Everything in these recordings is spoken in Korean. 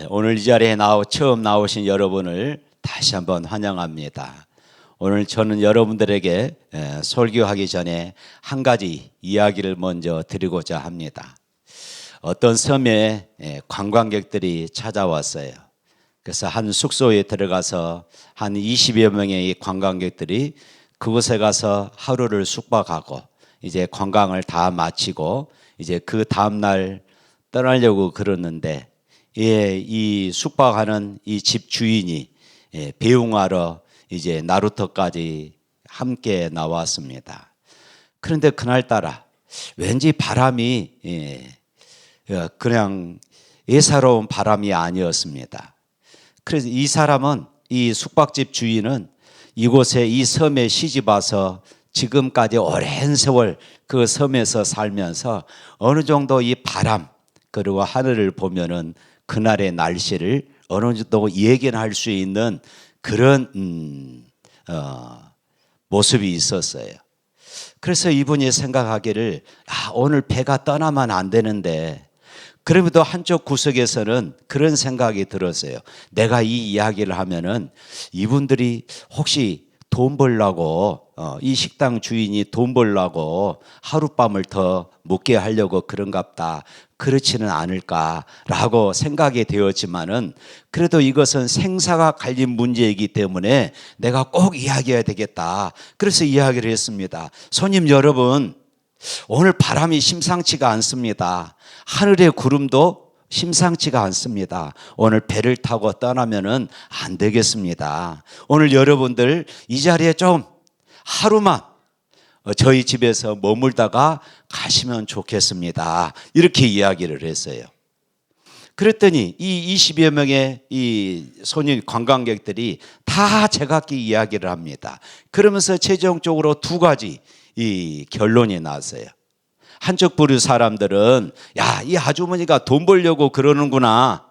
오늘 이 자리에 처음 나오신 여러분을 다시 한번 환영합니다. 오늘 저는 여러분들에게 설교하기 전에 한 가지 이야기를 먼저 드리고자 합니다. 어떤 섬에 관광객들이 찾아왔어요. 그래서 한 숙소에 들어가서 한 20여 명의 관광객들이 그곳에 가서 하루를 숙박하고 이제 관광을 다 마치고 이제 그 다음날 떠나려고 그러는데 이 숙박하는 이 집 주인이 배웅하러 이제 나루터까지 함께 나왔습니다. 그런데 그날따라 왠지 바람이 그냥 예사로운 바람이 아니었습니다. 그래서 이 사람은, 이 숙박집 주인은 이곳에 이 섬에 시집 와서 지금까지 오랜 세월 그 섬에서 살면서 어느 정도 이 바람 그리고 하늘을 보면은 그날의 날씨를 어느 정도 예견할 수 있는 그런 모습이 있었어요. 그래서 이분이 생각하기를 오늘 배가 떠나면 안 되는데, 그럼에도 한쪽 구석에서는 그런 생각이 들었어요. 내가 이 이야기를 하면은 이분들이 혹시 돈 벌려고 이 식당 주인이 돈 벌려고 하룻밤을 더 묵게 하려고 그런갑다. 그렇지는 않을까라고 생각이 되었지만은 그래도 이것은 생사가 갈린 문제이기 때문에 내가 꼭 이야기해야 되겠다. 그래서 이야기를 했습니다. 손님 여러분, 오늘 바람이 심상치가 않습니다. 하늘의 구름도 심상치가 않습니다. 오늘 배를 타고 떠나면은 안 되겠습니다. 오늘 여러분들 이 자리에 좀 하루만 저희 집에서 머물다가 가시면 좋겠습니다. 이렇게 이야기를 했어요. 그랬더니 이 20여 명의 이 손님 관광객들이 다 제각기 이야기를 합니다. 그러면서 최종적으로 두 가지 이 결론이 났어요. 한쪽 부류 사람들은 이 아주머니가 돈 벌려고 그러는구나.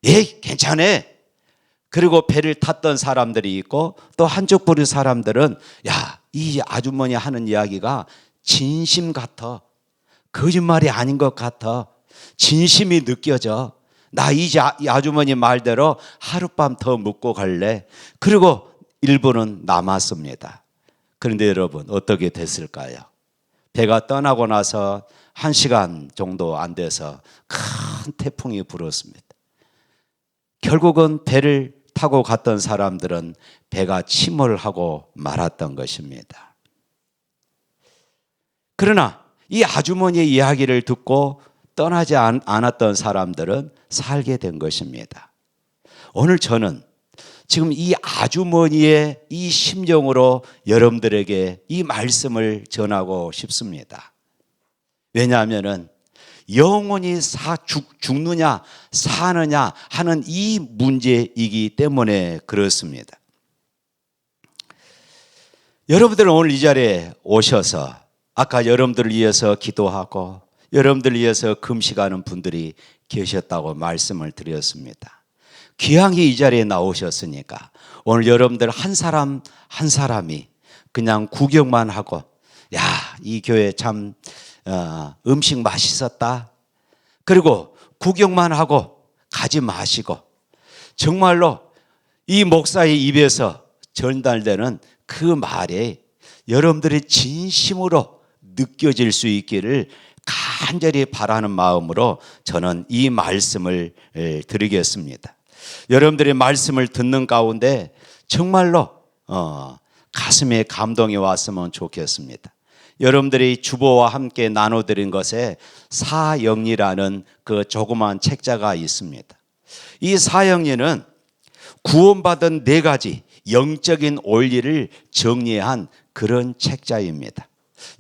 괜찮아. 그리고 배를 탔던 사람들이 있고, 또 한쪽 부류 사람들은 이 아주머니 하는 이야기가 진심 같아. 거짓말이 아닌 것 같아. 진심이 느껴져. 나 이 아주머니 말대로 하룻밤 더 묵고 갈래. 그리고 일부는 남았습니다. 그런데 여러분 어떻게 됐을까요? 배가 떠나고 나서 1시간 정도 안 돼서 큰 태풍이 불었습니다. 결국은 배를 타고 갔던 사람들은 배가 침몰하고 말았던 것입니다. 그러나 이 아주머니의 이야기를 듣고 떠나지 않았던 사람들은 살게 된 것입니다. 오늘 저는 지금 이 아주머니의 이 심정으로 여러분들에게 이 말씀을 전하고 싶습니다. 왜냐하면은 영원히 죽느냐 사느냐 하는 이 문제이기 때문에 그렇습니다. 여러분들은 오늘 이 자리에 오셔서 아까 여러분들을 위해서 기도하고 여러분들을 위해서 금식하는 분들이 계셨다고 말씀을 드렸습니다. 귀하게 이 자리에 나오셨으니까 오늘 여러분들 한 사람 한 사람이 그냥 구경만 하고 이 교회 참 음식 맛있었다. 그리고 구경만 하고 가지 마시고 정말로 이 목사의 입에서 전달되는 그 말에 여러분들이 진심으로 느껴질 수 있기를 간절히 바라는 마음으로 저는 이 말씀을 드리겠습니다. 여러분들의 말씀을 듣는 가운데 정말로 가슴에 감동이 왔으면 좋겠습니다. 여러분들이 주보와 함께 나눠드린 것에 사형리라는 그 조그만 책자가 있습니다. 이 사형리는 구원받은 4가지 영적인 원리를 정리한 그런 책자입니다.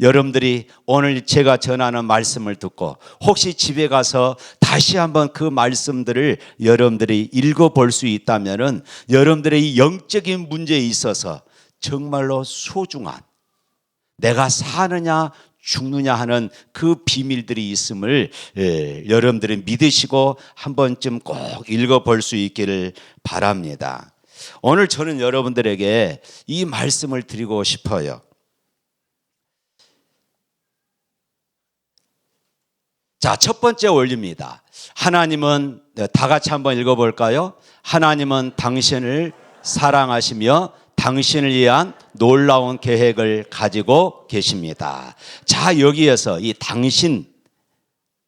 여러분들이 오늘 제가 전하는 말씀을 듣고 혹시 집에 가서 다시 한번 그 말씀들을 여러분들이 읽어볼 수 있다면 여러분들의 영적인 문제에 있어서 정말로 소중한, 내가 사느냐 죽느냐 하는 그 비밀들이 있음을 여러분들이 믿으시고 한 번쯤 꼭 읽어볼 수 있기를 바랍니다. 오늘 저는 여러분들에게 이 말씀을 드리고 싶어요. 자, 첫 번째 원리입니다. 하나님은 네, 다 같이 한번 읽어볼까요? 하나님은 당신을 사랑하시며 당신을 위한 놀라운 계획을 가지고 계십니다. 자, 여기에서 이 당신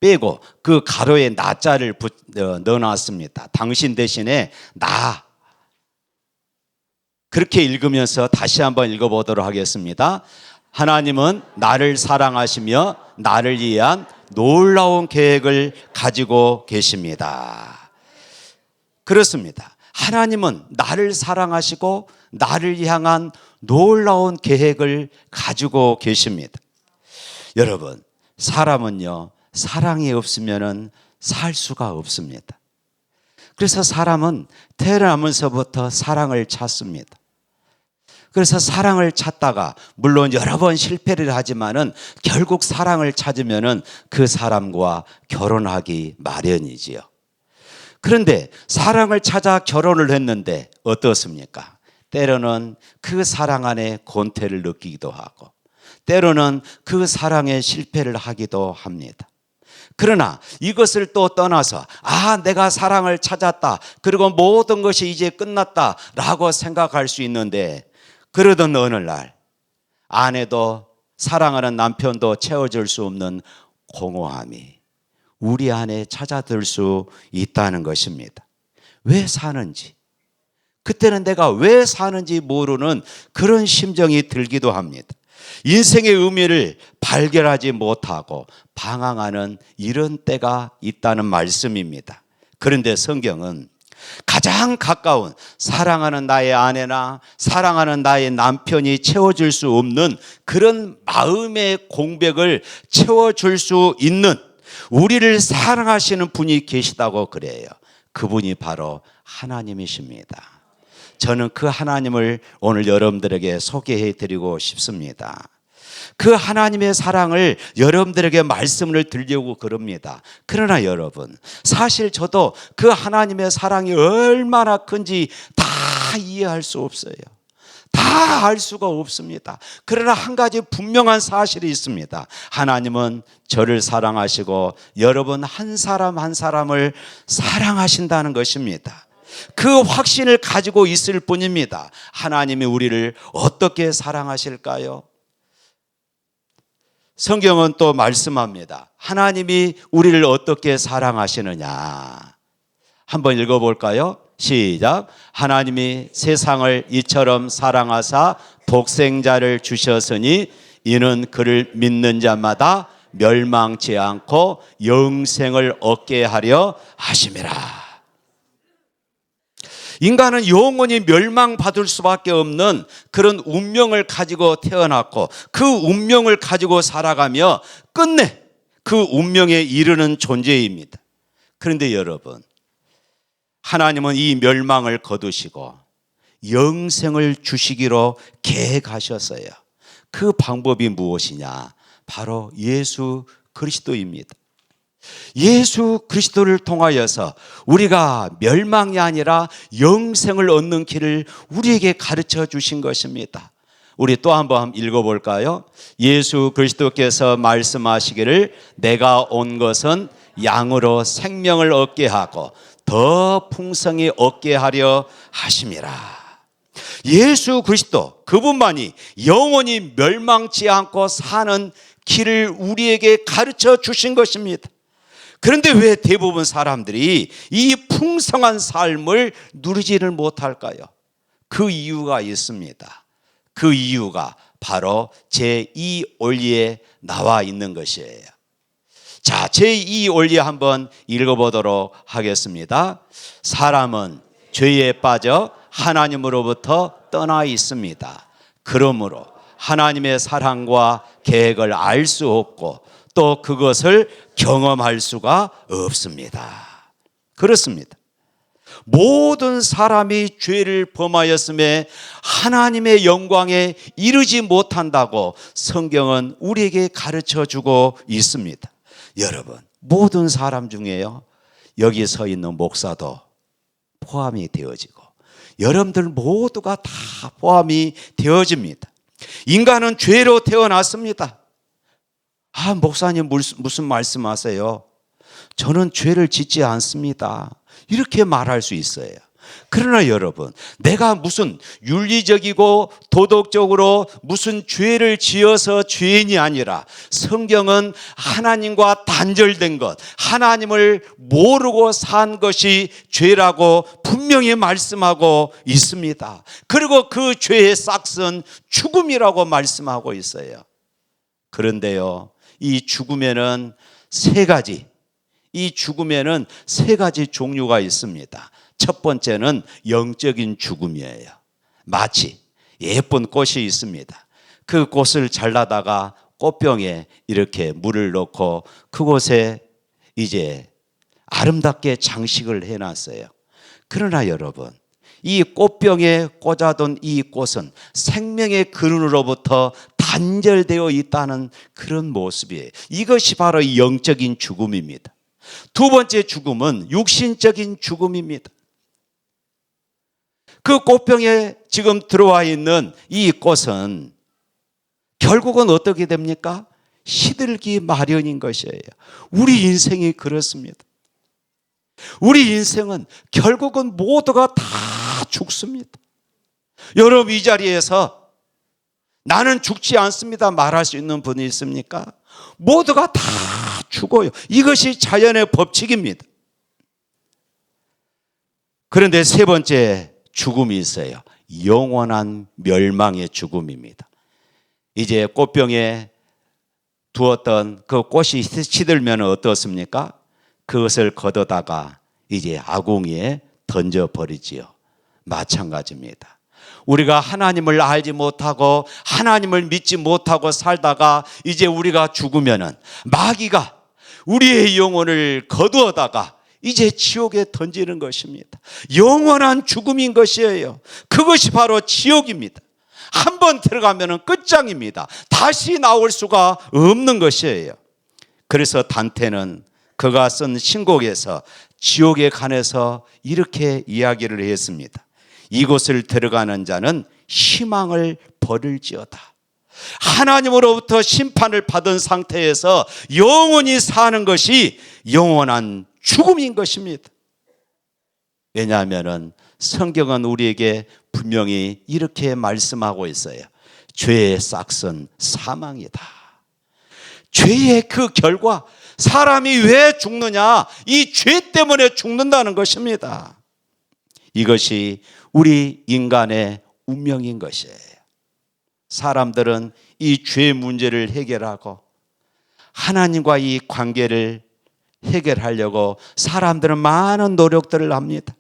빼고 그 가로에 나자를 넣어놨습니다. 당신 대신에 나. 그렇게 읽으면서 다시 한번 읽어보도록 하겠습니다. 하나님은 나를 사랑하시며 나를 위한 놀라운 계획을 가지고 계십니다. 그렇습니다. 하나님은 나를 사랑하시고 나를 향한 놀라운 계획을 가지고 계십니다. 여러분, 사람은요, 사랑이 없으면 살 수가 없습니다. 그래서 사람은 태어나면서부터 사랑을 찾습니다. 그래서 사랑을 찾다가 물론 여러 번 실패를 하지만은 결국 사랑을 찾으면은 그 사람과 결혼하기 마련이지요. 그런데 사랑을 찾아 결혼을 했는데 어떻습니까? 때로는 그 사랑 안에 곤태를 느끼기도 하고 때로는 그 사랑에 실패를 하기도 합니다. 그러나 이것을 또 떠나서 내가 사랑을 찾았다. 그리고 모든 것이 이제 끝났다라고 생각할 수 있는데 그러던 어느 날 아내도 사랑하는 남편도 채워줄 수 없는 공허함이 우리 안에 찾아들 수 있다는 것입니다. 왜 사는지, 그때는 내가 왜 사는지 모르는 그런 심정이 들기도 합니다. 인생의 의미를 발견하지 못하고 방황하는 이런 때가 있다는 말씀입니다. 그런데 성경은 가장 가까운 사랑하는 나의 아내나 사랑하는 나의 남편이 채워줄 수 없는 그런 마음의 공백을 채워줄 수 있는 우리를 사랑하시는 분이 계시다고 그래요. 그분이 바로 하나님이십니다. 저는 그 하나님을 오늘 여러분들에게 소개해 드리고 싶습니다. 그 하나님의 사랑을 여러분들에게 말씀을 드리려고 그럽니다. 그러나 여러분, 사실 저도 그 하나님의 사랑이 얼마나 큰지 다 이해할 수 없어요. 다 알 수가 없습니다. 그러나 한 가지 분명한 사실이 있습니다. 하나님은 저를 사랑하시고 여러분 한 사람 한 사람을 사랑하신다는 것입니다. 그 확신을 가지고 있을 뿐입니다. 하나님이 우리를 어떻게 사랑하실까요? 성경은 또 말씀합니다. 하나님이 우리를 어떻게 사랑하시느냐. 한번 읽어볼까요? 시작. 하나님이 세상을 이처럼 사랑하사 독생자를 주셨으니 이는 그를 믿는 자마다 멸망치 않고 영생을 얻게 하려 하심이라. 인간은 영원히 멸망받을 수밖에 없는 그런 운명을 가지고 태어났고 그 운명을 가지고 살아가며 끝내 그 운명에 이르는 존재입니다. 그런데 여러분, 하나님은 이 멸망을 거두시고 영생을 주시기로 계획하셨어요. 그 방법이 무엇이냐? 바로 예수 그리스도입니다. 예수 그리스도를 통하여서 우리가 멸망이 아니라 영생을 얻는 길을 우리에게 가르쳐 주신 것입니다. 우리 또 한번 읽어볼까요? 예수 그리스도께서 말씀하시기를 내가 온 것은 양으로 생명을 얻게 하고 더 풍성히 얻게 하려 하심이라. 예수 그리스도 그분만이 영원히 멸망치 않고 사는 길을 우리에게 가르쳐 주신 것입니다. 그런데 왜 대부분 사람들이 이 풍성한 삶을 누리지를 못할까요? 그 이유가 있습니다. 그 이유가 바로 제2원리에 나와 있는 것이에요. 자, 제2원리 한번 읽어보도록 하겠습니다. 사람은 죄에 빠져 하나님으로부터 떠나 있습니다. 그러므로 하나님의 사랑과 계획을 알 수 없고 또 그것을 경험할 수가 없습니다. 그렇습니다. 모든 사람이 죄를 범하였음에 하나님의 영광에 이르지 못한다고 성경은 우리에게 가르쳐주고 있습니다. 여러분, 모든 사람 중에요, 여기 서 있는 목사도 포함이 되어지고 여러분들 모두가 다 포함이 되어집니다. 인간은 죄로 태어났습니다. 목사님 무슨 말씀하세요? 저는 죄를 짓지 않습니다. 이렇게 말할 수 있어요. 그러나 여러분, 내가 무슨 윤리적이고 도덕적으로 무슨 죄를 지어서 죄인이 아니라 성경은 하나님과 단절된 것, 하나님을 모르고 산 것이 죄라고 분명히 말씀하고 있습니다. 그리고 그 죄의 싹은 죽음이라고 말씀하고 있어요. 그런데요, 이 죽음에는 세 가지 종류가 있습니다. 첫 번째는 영적인 죽음이에요. 마치 예쁜 꽃이 있습니다. 그 꽃을 잘라다가 꽃병에 이렇게 물을 넣고 그곳에 이제 아름답게 장식을 해놨어요. 그러나 여러분, 이 꽃병에 꽂아둔 이 꽃은 생명의 근원으로부터 단절되어 있다는 그런 모습이에요. 이것이 바로 영적인 죽음입니다. 두 번째 죽음은 육신적인 죽음입니다. 그 꽃병에 지금 들어와 있는 이 꽃은 결국은 어떻게 됩니까? 시들기 마련인 것이에요. 우리 인생이 그렇습니다. 우리 인생은 결국은 모두가 다 죽습니다. 여러분, 이 자리에서 나는 죽지 않습니다 말할 수 있는 분이 있습니까? 모두가 다 죽어요. 이것이 자연의 법칙입니다. 그런데 세 번째 죽음이 있어요. 영원한 멸망의 죽음입니다. 이제 꽃병에 두었던 그 꽃이 시들면 어떻습니까? 그것을 걷어다가 이제 아궁이에 던져버리지요. 마찬가지입니다. 우리가 하나님을 알지 못하고 하나님을 믿지 못하고 살다가 이제 우리가 죽으면은 마귀가 우리의 영혼을 거두어다가 이제 지옥에 던지는 것입니다. 영원한 죽음인 것이에요. 그것이 바로 지옥입니다. 한 번 들어가면 끝장입니다. 다시 나올 수가 없는 것이에요. 그래서 단테는 그가 쓴 신곡에서 지옥에 관해서 이렇게 이야기를 했습니다. 이곳을 들어가는 자는 희망을 버릴지어다. 하나님으로부터 심판을 받은 상태에서 영원히 사는 것이 영원한 죽음인 것입니다. 왜냐하면 성경은 우리에게 분명히 이렇게 말씀하고 있어요. 죄의 싹은 사망이다. 죄의 그 결과, 사람이 왜 죽느냐? 이 죄 때문에 죽는다는 것입니다. 이것이 우리 인간의 운명인 것이에요. 사람들은 이 죄 문제를 해결하고 하나님과 이 관계를 해결하려고 사람들은 많은 노력들을 합니다.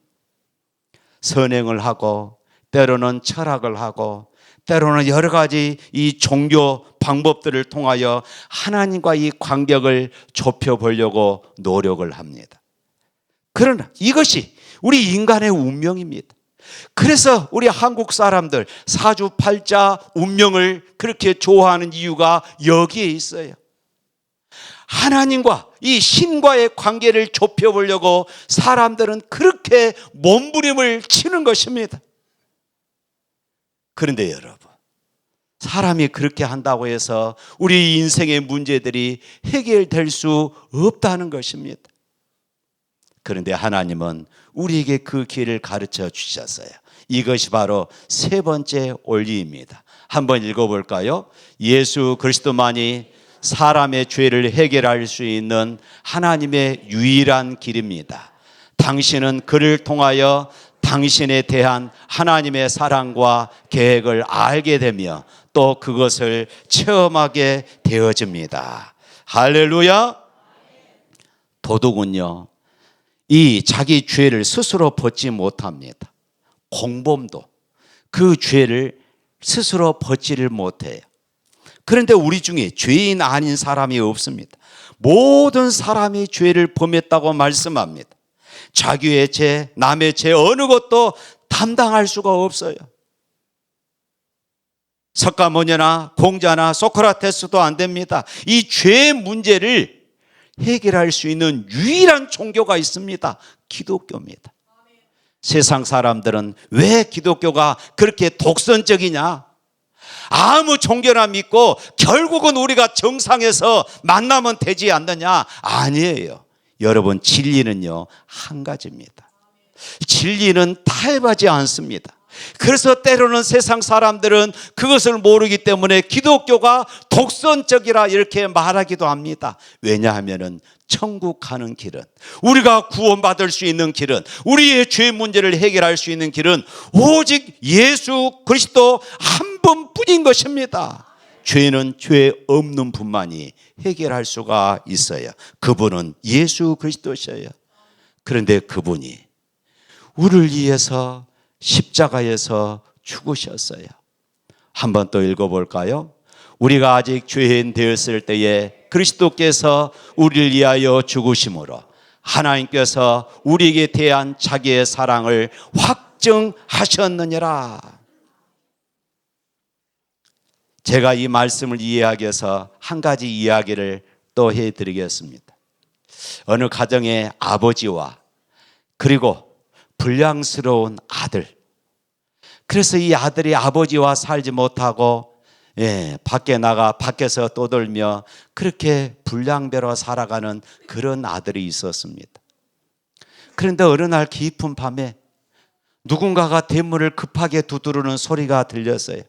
선행을 하고 때로는 철학을 하고 때로는 여러 가지 이 종교 방법들을 통하여 하나님과 이 관계를 좁혀보려고 노력을 합니다. 그러나 이것이 우리 인간의 운명입니다. 그래서 우리 한국 사람들 사주팔자 운명을 그렇게 좋아하는 이유가 여기에 있어요. 하나님과 이 신과의 관계를 좁혀보려고 사람들은 그렇게 몸부림을 치는 것입니다. 그런데 여러분, 사람이 그렇게 한다고 해서 우리 인생의 문제들이 해결될 수 없다는 것입니다. 그런데 하나님은 우리에게 그 길을 가르쳐 주셨어요. 이것이 바로 세 번째 원리입니다. 한번 읽어볼까요? 예수 그리스도만이 사람의 죄를 해결할 수 있는 하나님의 유일한 길입니다. 당신은 그를 통하여 당신에 대한 하나님의 사랑과 계획을 알게 되며 또 그것을 체험하게 되어집니다. 할렐루야. 도둑은요, 이 자기 죄를 스스로 벗지 못합니다. 공범도 그 죄를 스스로 벗지를 못해요. 그런데 우리 중에 죄인 아닌 사람이 없습니다. 모든 사람이 죄를 범했다고 말씀합니다. 자기의 죄, 남의 죄 어느 것도 담당할 수가 없어요. 석가모니나 공자나 소크라테스도 안 됩니다. 이 죄의 문제를 해결할 수 있는 유일한 종교가 있습니다. 기독교입니다. 세상 사람들은 왜 기독교가 그렇게 독선적이냐? 아무 종교나 믿고 결국은 우리가 정상에서 만나면 되지 않느냐? 아니에요. 여러분, 진리는요 한 가지입니다. 진리는 타협하지 않습니다. 그래서 때로는 세상 사람들은 그것을 모르기 때문에 기독교가 독선적이라 이렇게 말하기도 합니다. 왜냐하면 천국 가는 길은, 우리가 구원받을 수 있는 길은, 우리의 죄 문제를 해결할 수 있는 길은 오직 예수 그리스도 한 분뿐인 것입니다. 죄는 죄 없는 분만이 해결할 수가 있어요. 그분은 예수 그리스도셔요. 그런데 그분이 우리를 위해서 십자가에서 죽으셨어요. 한번 또 읽어볼까요? 우리가 아직 죄인 되었을 때에 그리스도께서 우리를 위하여 죽으심으로 하나님께서 우리에게 대한 자기의 사랑을 확증하셨느니라. 제가 이 말씀을 이해하기 위해서 한 가지 이야기를 또 해드리겠습니다. 어느 가정의 아버지와 그리고 불량스러운 아들, 그래서 이 아들이 아버지와 살지 못하고 밖에 나가 밖에서 떠돌며 그렇게 불량배로 살아가는 그런 아들이 있었습니다. 그런데 어느 날 깊은 밤에 누군가가 대문을 급하게 두드리는 소리가 들렸어요.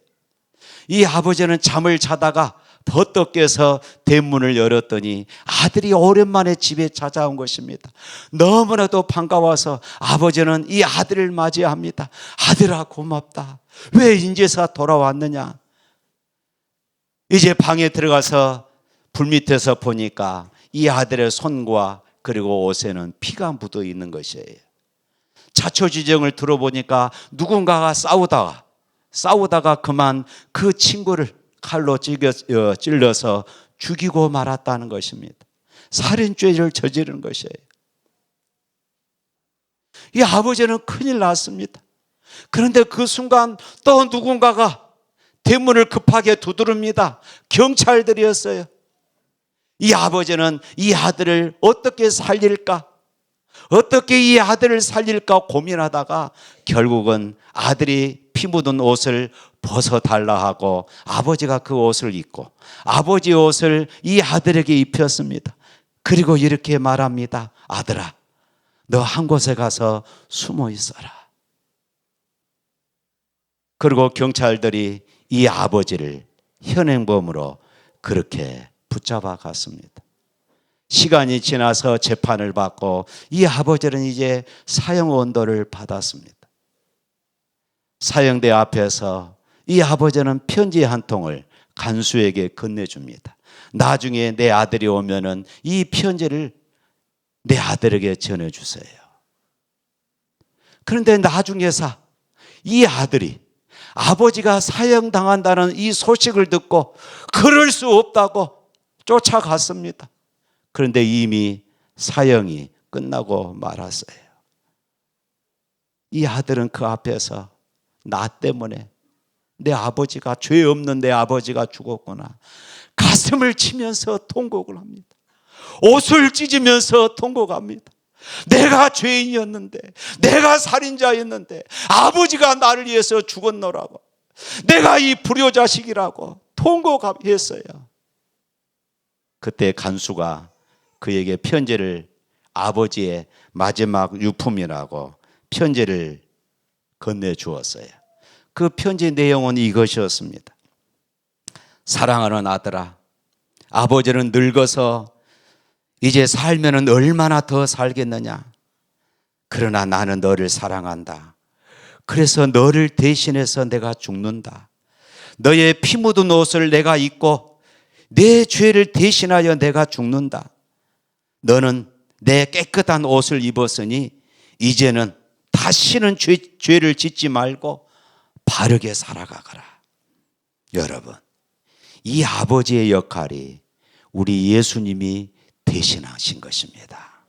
이 아버지는 잠을 자다가 버떡 깨서 대문을 열었더니 아들이 오랜만에 집에 찾아온 것입니다. 너무나도 반가워서 아버지는 이 아들을 맞이합니다. 아들아, 고맙다. 왜 인제서 돌아왔느냐? 이제 방에 들어가서 불 밑에서 보니까 이 아들의 손과 그리고 옷에는 피가 묻어 있는 것이에요. 자초지정을 들어보니까 누군가가 싸우다가 그만 그 친구를 칼로 찔러서 죽이고 말았다는 것입니다. 살인죄를 저지른 것이에요. 이 아버지는 큰일 났습니다. 그런데 그 순간 또 누군가가 대문을 급하게 두드립니다. 경찰들이었어요. 이 아버지는 이 아들을 어떻게 살릴까? 어떻게 이 아들을 살릴까 고민하다가 결국은 아들이 피 묻은 옷을 벗어달라 하고 아버지가 그 옷을 입고 아버지의 옷을 이 아들에게 입혔습니다. 그리고 이렇게 말합니다. 아들아, 너 한 곳에 가서 숨어 있어라. 그리고 경찰들이 이 아버지를 현행범으로 그렇게 붙잡아 갔습니다. 시간이 지나서 재판을 받고 이 아버지는 이제 사형 언도를 받았습니다. 사형대 앞에서 이 아버지는 편지 한 통을 간수에게 건네줍니다. 나중에 내 아들이 오면은 이 편지를 내 아들에게 전해주세요. 그런데 나중에서 이 아들이 아버지가 사형당한다는 이 소식을 듣고 그럴 수 없다고 쫓아갔습니다. 그런데 이미 사형이 끝나고 말았어요. 이 아들은 그 앞에서 나 때문에 내 아버지가, 죄 없는 내 아버지가 죽었구나, 가슴을 치면서 통곡을 합니다. 옷을 찢으면서 통곡합니다. 내가 죄인이었는데, 내가 살인자였는데 아버지가 나를 위해서 죽었노라고, 내가 이 불효자식이라고 통곡했어요. 그때 간수가 그에게 편지를, 아버지의 마지막 유품이라고 편지를 건네주었어요. 그 편지 내용은 이것이었습니다. 사랑하는 아들아, 아버지는 늙어서 이제 살면은 얼마나 더 살겠느냐. 그러나 나는 너를 사랑한다. 그래서 너를 대신해서 내가 죽는다. 너의 피 묻은 옷을 내가 입고 내 죄를 대신하여 내가 죽는다. 너는 내 깨끗한 옷을 입었으니 이제는 다시는 죄를 짓지 말고 바르게 살아가거라. 여러분, 이 아버지의 역할이 우리 예수님이 대신하신 것입니다.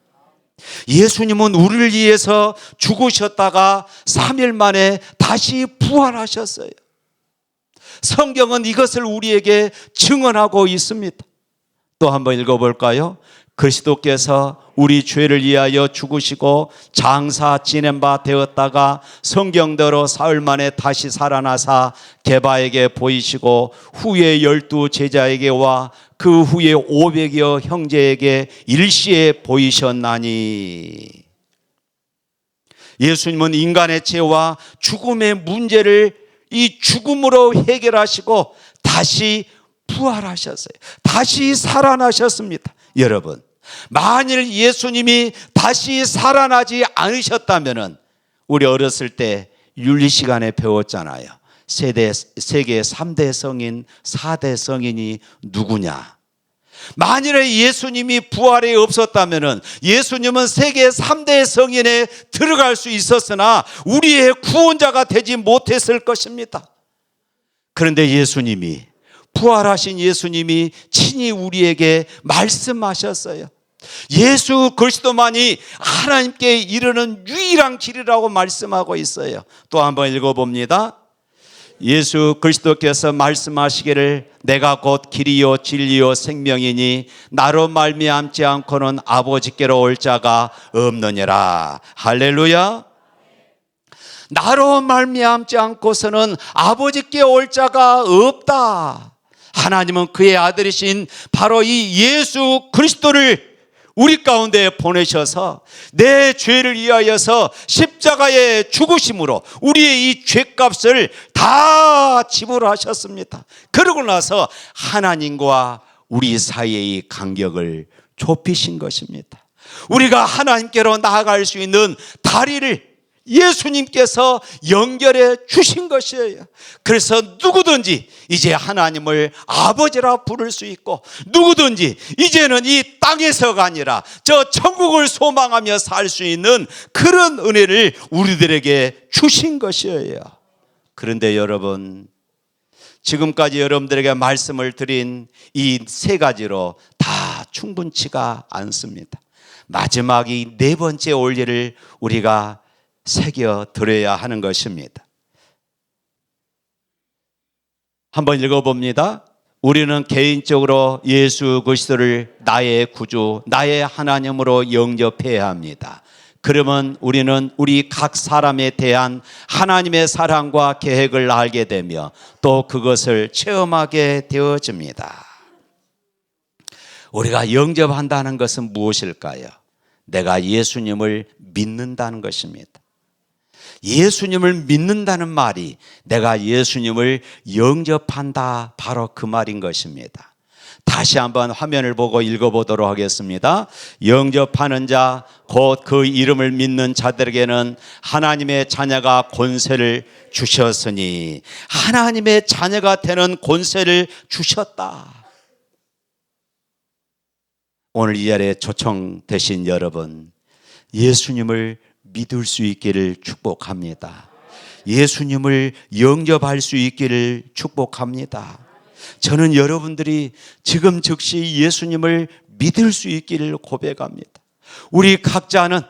예수님은 우리를 위해서 죽으셨다가 3일 만에 다시 부활하셨어요. 성경은 이것을 우리에게 증언하고 있습니다. 또 한번 읽어볼까요? 그리스도께서 우리 죄를 위하여 죽으시고 장사 지낸 바 되었다가 성경대로 사흘 만에 다시 살아나사 게바에게 보이시고 후에 12 제자에게와 그 후에 500여 형제에게 일시에 보이셨나니. 예수님은 인간의 죄와 죽음의 문제를 이 죽음으로 해결하시고 다시 부활하셨어요. 다시 살아나셨습니다. 여러분, 만일 예수님이 다시 살아나지 않으셨다면 우리 어렸을 때 윤리 시간에 배웠잖아요. 세계 3대 성인, 4대 성인이 누구냐? 만일에 예수님이 부활이 없었다면 예수님은 세계 3대 성인에 들어갈 수 있었으나 우리의 구원자가 되지 못했을 것입니다. 그런데 예수님이, 부활하신 예수님이 친히 우리에게 말씀하셨어요. 예수 그리스도만이 하나님께 이르는 유일한 길이라고 말씀하고 있어요. 또 한번 읽어봅니다. 예수 그리스도께서 말씀하시기를 내가 곧 길이요 진리요 생명이니 나로 말미암지 않고는 아버지께로 올 자가 없느니라. 할렐루야. 나로 말미암지 않고서는 아버지께 올 자가 없다. 하나님은 그의 아들이신 바로 이 예수 그리스도를 우리 가운데 보내셔서 내 죄를 위하여서 십자가에 죽으심으로 우리의 이 죄값을 다 지불하셨습니다. 그러고 나서 하나님과 우리 사이의 간격을 좁히신 것입니다. 우리가 하나님께로 나아갈 수 있는 다리를 예수님께서 연결해 주신 것이에요. 그래서 누구든지 이제 하나님을 아버지라 부를 수 있고, 누구든지 이제는 이 땅에서가 아니라 저 천국을 소망하며 살 수 있는 그런 은혜를 우리들에게 주신 것이에요. 그런데 여러분, 지금까지 여러분들에게 말씀을 드린 이 세 가지로 다 충분치가 않습니다. 마지막 이 네 번째 원리를 우리가 새겨 들어야 하는 것입니다. 한번 읽어봅니다. 우리는 개인적으로 예수 그리스도를 나의 구주, 나의 하나님으로 영접해야 합니다. 그러면 우리는 우리 각 사람에 대한 하나님의 사랑과 계획을 알게 되며 또 그것을 체험하게 되어집니다. 우리가 영접한다는 것은 무엇일까요? 내가 예수님을 믿는다는 것입니다. 예수님을 믿는다는 말이 내가 예수님을 영접한다, 바로 그 말인 것입니다. 다시 한번 화면을 보고 읽어보도록 하겠습니다. 영접하는 자, 곧 그 이름을 믿는 자들에게는 하나님의 자녀가 권세를 주셨으니, 하나님의 자녀가 되는 권세를 주셨다. 오늘 이 자리에 초청되신 여러분, 예수님을 믿을 수 있기를 축복합니다. 예수님을 영접할 수 있기를 축복합니다. 저는 여러분들이 지금 즉시 예수님을 믿을 수 있기를 고백합니다. 우리 각자는,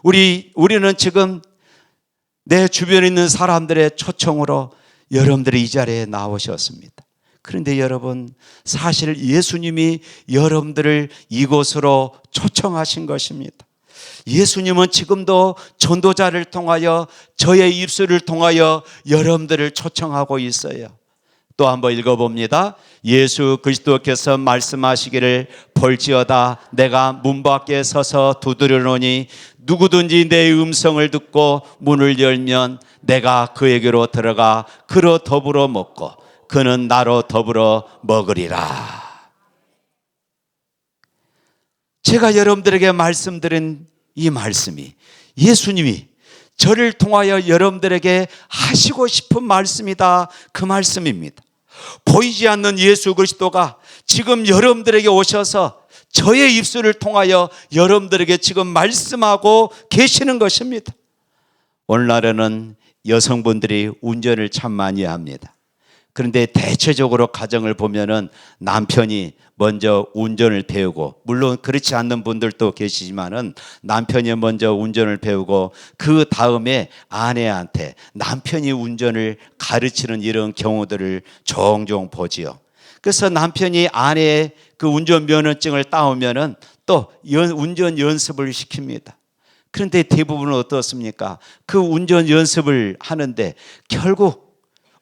우리는 지금 내 주변에 있는 사람들의 초청으로 여러분들이 이 자리에 나오셨습니다. 그런데 여러분, 사실 예수님이 여러분들을 이곳으로 초청하신 것입니다. 예수님은 지금도 전도자를 통하여, 저의 입술을 통하여 여러분들을 초청하고 있어요. 또 한번 읽어봅니다. 예수 그리스도께서 말씀하시기를 볼지어다 내가 문 밖에 서서 두드려노니 누구든지 내 음성을 듣고 문을 열면 내가 그에게로 들어가 그로 더불어 먹고 그는 나로 더불어 먹으리라. 제가 여러분들에게 말씀드린 이 말씀이 예수님이 저를 통하여 여러분들에게 하시고 싶은 말씀이다, 그 말씀입니다. 보이지 않는 예수 그리스도가 지금 여러분들에게 오셔서 저의 입술을 통하여 여러분들에게 지금 말씀하고 계시는 것입니다. 오늘날에는 여성분들이 운전을 참 많이 합니다. 그런데 대체적으로 가정을 보면은 남편이 먼저 운전을 배우고, 물론 그렇지 않는 분들도 계시지만은 남편이 먼저 운전을 배우고 그 다음에 아내한테 남편이 운전을 가르치는 이런 경우들을 종종 보지요. 그래서 남편이 아내의 그 운전면허증을 따오면은 또 운전 연습을 시킵니다. 그런데 대부분은 어떻습니까? 그 운전 연습을 하는데 결국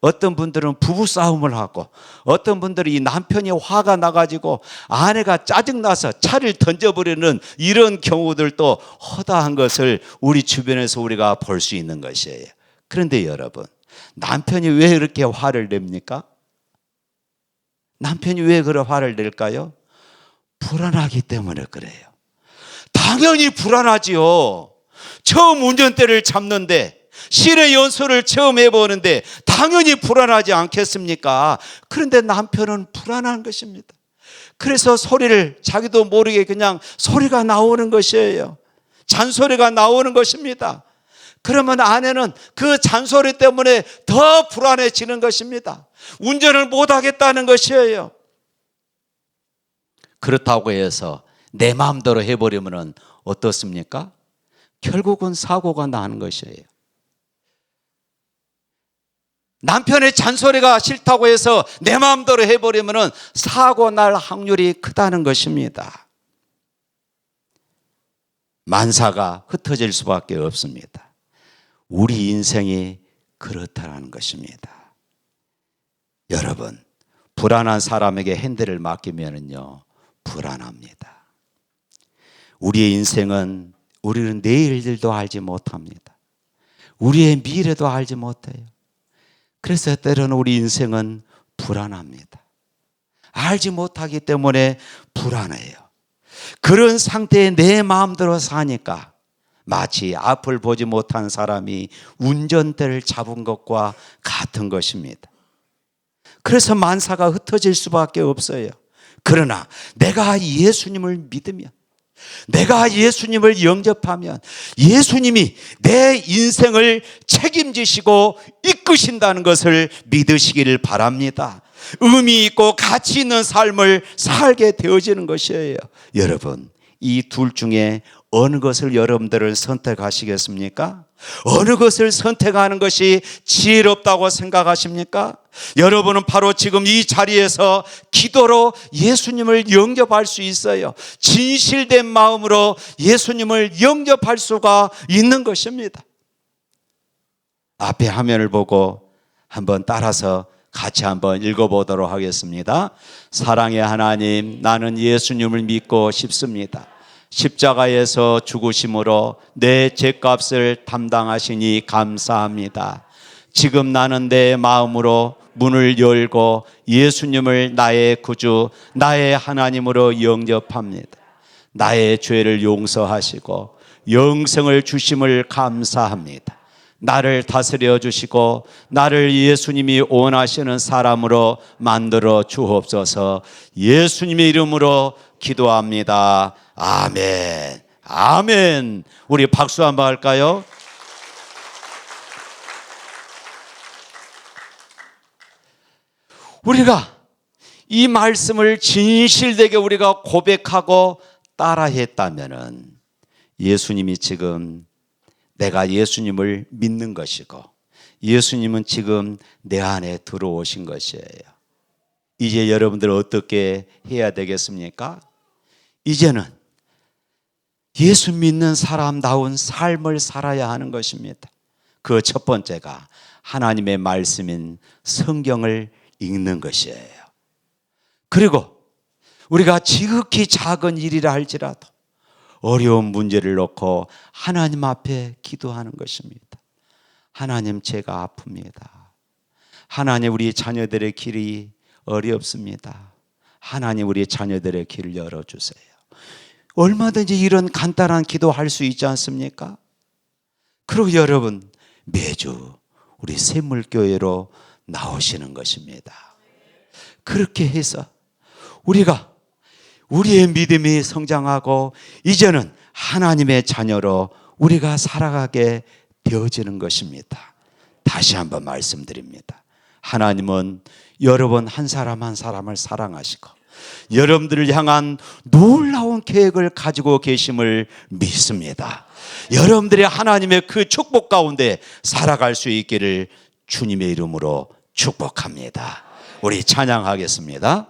어떤 분들은 부부싸움을 하고 어떤 분들은 이 남편이 화가 나가지고 아내가 짜증나서 차를 던져버리는 이런 경우들도 허다한 것을 우리 주변에서 우리가 볼 수 있는 것이에요. 그런데 여러분, 남편이 왜 이렇게 화를 냅니까? 남편이 왜 그런 화를 낼까요? 불안하기 때문에 그래요. 당연히 불안하지요. 처음 운전대를 잡는데 실의 연수를 처음 해보는데 당연히 불안하지 않겠습니까? 그런데 남편은 불안한 것입니다. 그래서 소리를 자기도 모르게 그냥 소리가 나오는 것이에요. 잔소리가 나오는 것입니다. 그러면 아내는 그 잔소리 때문에 더 불안해지는 것입니다. 운전을 못하겠다는 것이에요. 그렇다고 해서 내 마음대로 해버리면 어떻습니까? 결국은 사고가 나는 것이에요. 남편의 잔소리가 싫다고 해서 내 마음대로 해버리면 사고 날 확률이 크다는 것입니다. 만사가 흩어질 수밖에 없습니다. 우리 인생이 그렇다는 것입니다. 여러분, 불안한 사람에게 핸들을 맡기면요 불안합니다. 우리의 인생은 우리는 내일 일도 알지 못합니다. 우리의 미래도 알지 못해요. 그래서 때로는 우리 인생은 불안합니다. 알지 못하기 때문에 불안해요. 그런 상태에 내 마음대로 사니까 마치 앞을 보지 못한 사람이 운전대를 잡은 것과 같은 것입니다. 그래서 만사가 흩어질 수밖에 없어요. 그러나 내가 예수님을 믿으면, 내가 예수님을 영접하면 예수님이 내 인생을 책임지시고 이끄신다는 것을 믿으시기를 바랍니다. 의미 있고 가치 있는 삶을 살게 되어지는 것이에요. 여러분, 이 둘 중에 어느 것을 여러분들은 선택하시겠습니까? 어느 것을 선택하는 것이 지혜롭다고 생각하십니까? 여러분은 바로 지금 이 자리에서 기도로 예수님을 영접할 수 있어요. 진실된 마음으로 예수님을 영접할 수가 있는 것입니다. 앞에 화면을 보고 한번 따라서 같이 한번 읽어보도록 하겠습니다. 사랑의 하나님, 나는 예수님을 믿고 싶습니다. 십자가에서 죽으심으로 내 죄값을 담당하시니 감사합니다. 지금 나는 내 마음으로 문을 열고 예수님을 나의 구주, 나의 하나님으로 영접합니다. 나의 죄를 용서하시고 영생을 주심을 감사합니다. 나를 다스려 주시고 나를 예수님이 원하시는 사람으로 만들어 주옵소서. 예수님의 이름으로 기도합니다. 아멘. 아멘. 우리 박수 한번 할까요? 우리가 이 말씀을 진실되게 우리가 고백하고 따라했다면은 예수님이 지금 내가 예수님을 믿는 것이고 예수님은 지금 내 안에 들어오신 것이에요. 이제 여러분들 어떻게 해야 되겠습니까? 이제는 예수 믿는 사람다운 삶을 살아야 하는 것입니다. 그 첫 번째가 하나님의 말씀인 성경을 읽는 것이에요. 그리고 우리가 지극히 작은 일이라 할지라도 어려운 문제를 놓고 하나님 앞에 기도하는 것입니다. 하나님, 제가 아픕니다. 하나님, 우리 자녀들의 길이 어렵습니다. 하나님, 우리 자녀들의 길을 열어주세요. 얼마든지 이런 간단한 기도할 수 있지 않습니까? 그리고 여러분, 매주 우리 샘물교회로 나오시는 것입니다. 그렇게 해서 우리가 우리의 믿음이 성장하고 이제는 하나님의 자녀로 우리가 살아가게 되어지는 것입니다. 다시 한번 말씀드립니다. 하나님은 여러분 한 사람 한 사람을 사랑하시고 여러분들을 향한 놀라운 계획을 가지고 계심을 믿습니다. 여러분들이 하나님의 그 축복 가운데 살아갈 수 있기를 주님의 이름으로 축복합니다. 우리 찬양하겠습니다.